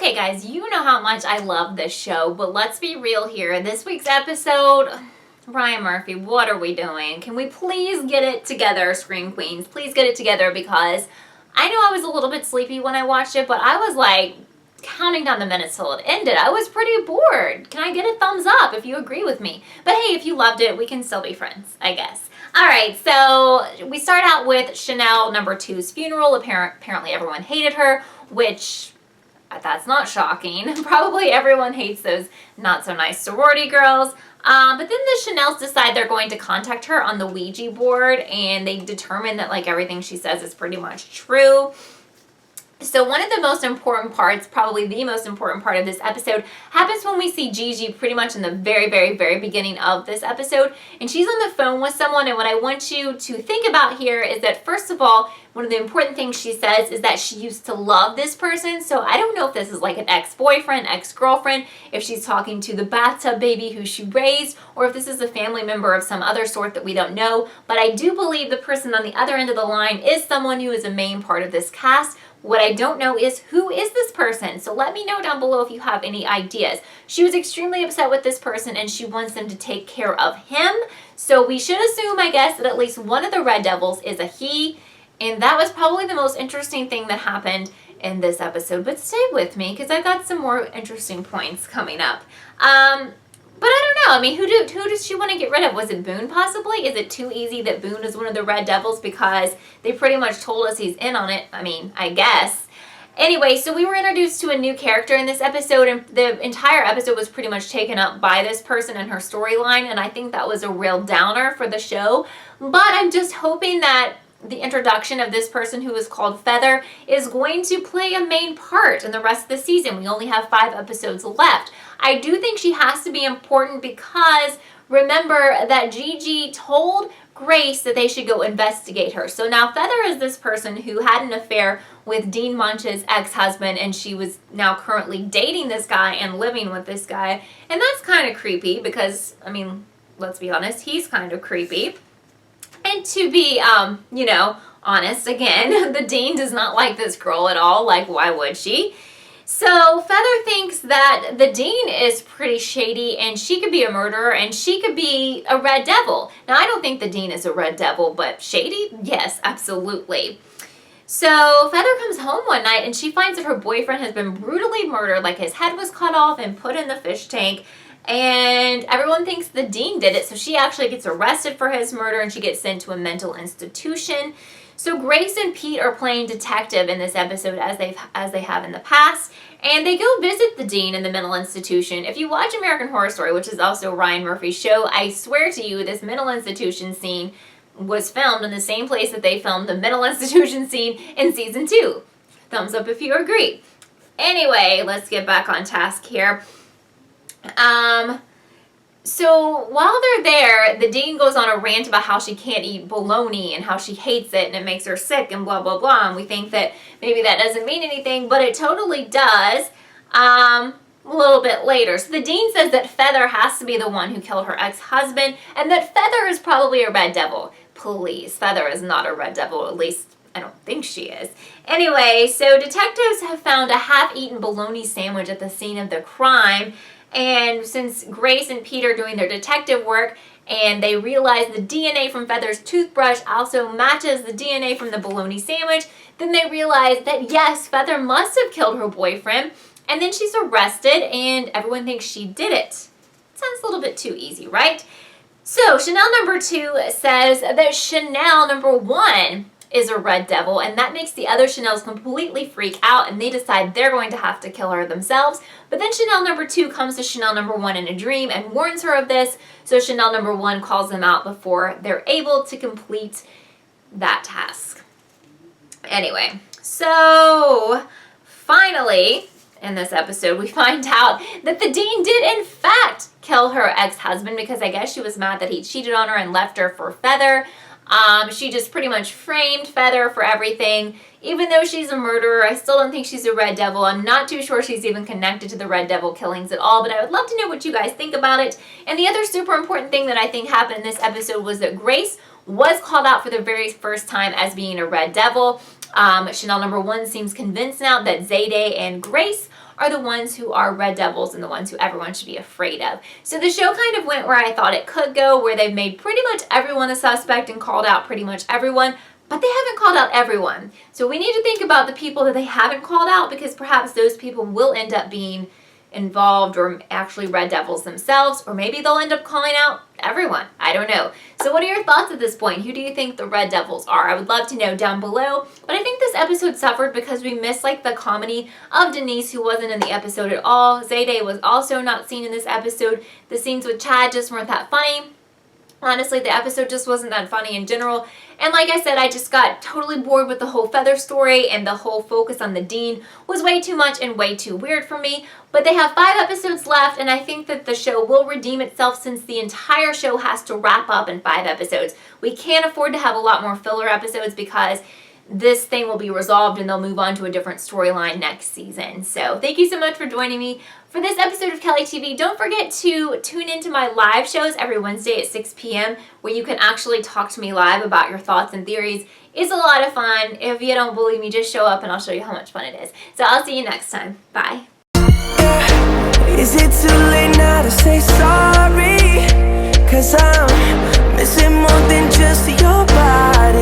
Okay, guys, you know how much I love this show, but let's be real here. This week's episode, Ryan Murphy, what are we doing? Can we please get it together, Scream Queens? Please get it together, because I know I was a little bit sleepy when I watched it, but I was like counting down the minutes till it ended. I was pretty bored. Can I get a thumbs up if you agree with me? But hey, if you loved it, we can still be friends, I guess. All right, so we start out with Chanel number 2's funeral. Apparently everyone hated her, which that's not shocking. Probably everyone hates those not so nice sorority girls. But then the Chanels decide they're going to contact her on the Ouija board, and they determine that like everything she says is pretty much true. So one of the most important parts, probably the most important part of this episode, happens when we see Gigi pretty much in the very, very, very beginning of this episode. And she's on the phone with someone, and what I want you to think about here is that, first of all, one of the important things she says is that she used to love this person. So I don't know if this is like an ex-boyfriend, ex-girlfriend, if she's talking to the bathtub baby who she raised, or if this is a family member of some other sort that we don't know. But I do believe the person on the other end of the line is someone who is a main part of this cast. What I don't know is, who is this person? So let me know down below if you have any ideas. She was extremely upset with this person, and she wants them to take care of him. So we should assume, I guess, that at least one of the Red Devils is a he. And that was probably the most interesting thing that happened in this episode. But stay with me, because I've got some more interesting points coming up. But I don't know. I mean, who does she want to get rid of? Was it Boone, possibly? Is it too easy that Boone is one of the Red Devils because they pretty much told us he's in on it? I mean, I guess. Anyway, so we were introduced to a new character in this episode, and the entire episode was pretty much taken up by this person and her storyline, and I think that was a real downer for the show. But I'm just hoping that the introduction of this person, who is called Feather, is going to play a main part in the rest of the season. We only have 5 episodes left. I do think she has to be important because remember that Gigi told Grace that they should go investigate her. So now Feather is this person who had an affair with Dean Munch's ex-husband, and she was now currently dating this guy and living with this guy. And that's kind of creepy because, I mean, let's be honest, he's kind of creepy. And to be, honest, again, the Dean does not like this girl at all. Like, why would she? So Feather thinks that the Dean is pretty shady, and she could be a murderer, and she could be a Red Devil. Now, I don't think the Dean is a Red Devil, but shady? Yes, absolutely. So Feather comes home one night, and she finds that her boyfriend has been brutally murdered, like his head was cut off and put in the fish tank. And everyone thinks the Dean did it, so she actually gets arrested for his murder, and she gets sent to a mental institution. So Grace and Pete are playing detective in this episode as they have in the past, and they go visit the Dean in the mental institution. If you watch American Horror Story, which is also Ryan Murphy's show, I swear to you, this mental institution scene was filmed in the same place that they filmed the mental institution scene in season 2. Thumbs up if you agree. Anyway, let's get back on task here. So while they're there, the Dean goes on a rant about how she can't eat bologna and how she hates it and it makes her sick and blah, blah, blah. And we think that maybe that doesn't mean anything, but it totally does, a little bit later. So the Dean says that Feather has to be the one who killed her ex-husband, and that Feather is probably a Red Devil. Please, Feather is not a Red Devil, at least I don't think she is. Anyway, so detectives have found a half-eaten bologna sandwich at the scene of the crime. And since Grace and Pete are doing their detective work, and they realize the DNA from Feather's toothbrush also matches the DNA from the bologna sandwich, then they realize that yes, Feather must have killed her boyfriend, and then she's arrested, and everyone thinks she did it. Sounds a little bit too easy, right? So Chanel number 2 says that Chanel number 1 is a Red Devil, and that makes the other Chanels completely freak out, and they decide they're going to have to kill her themselves. But then Chanel number 2 comes to Chanel number 1 in a dream and warns her of this, so Chanel number 1 calls them out before they're able to complete that task. Anyway, so finally in this episode we find out that the Dean did in fact kill her ex-husband, because I guess she was mad that he cheated on her and left her for Feather. She just pretty much framed Feather for everything. Even though she's a murderer, I still don't think she's a Red Devil. I'm not too sure she's even connected to the Red Devil killings at all, but I would love to know what you guys think about it. And the other super important thing that I think happened in this episode was that Grace was called out for the very first time as being a Red Devil. Chanel number 1 seems convinced now that Zayday and Grace are the ones who are red devils and the ones who everyone should be afraid of. So the show kind of went where I thought it could go, where they've made pretty much everyone a suspect and called out pretty much everyone, but they haven't called out everyone. So we need to think about the people that they haven't called out, because perhaps those people will end up being involved or actually red devils themselves, or maybe they'll end up calling out everyone. I don't know. So what are your thoughts at this point? Who do you think the red devils are? I would love to know down below. But I think this episode suffered because we missed like the comedy of Denise, who wasn't in the episode at all. Zayday was also not seen in this episode. The scenes with Chad just weren't that funny. Honestly, the episode just wasn't that funny in general. And like I said, I just got totally bored with the whole Feather story, and the whole focus on the Dean was way too much and way too weird for me. But they have 5 episodes left, and I think that the show will redeem itself, since the entire show has to wrap up in 5 episodes. We can't afford to have a lot more filler episodes, because this thing will be resolved and they'll move on to a different storyline next season. So thank you so much for joining me for this episode of Kellie TV. Don't forget to tune into my live shows every Wednesday at 6 p.m. where you can actually talk to me live about your thoughts and theories. It's a lot of fun. If you don't believe me, just show up and I'll show you how much fun it is. So I'll see you next time. Bye. Is it too late?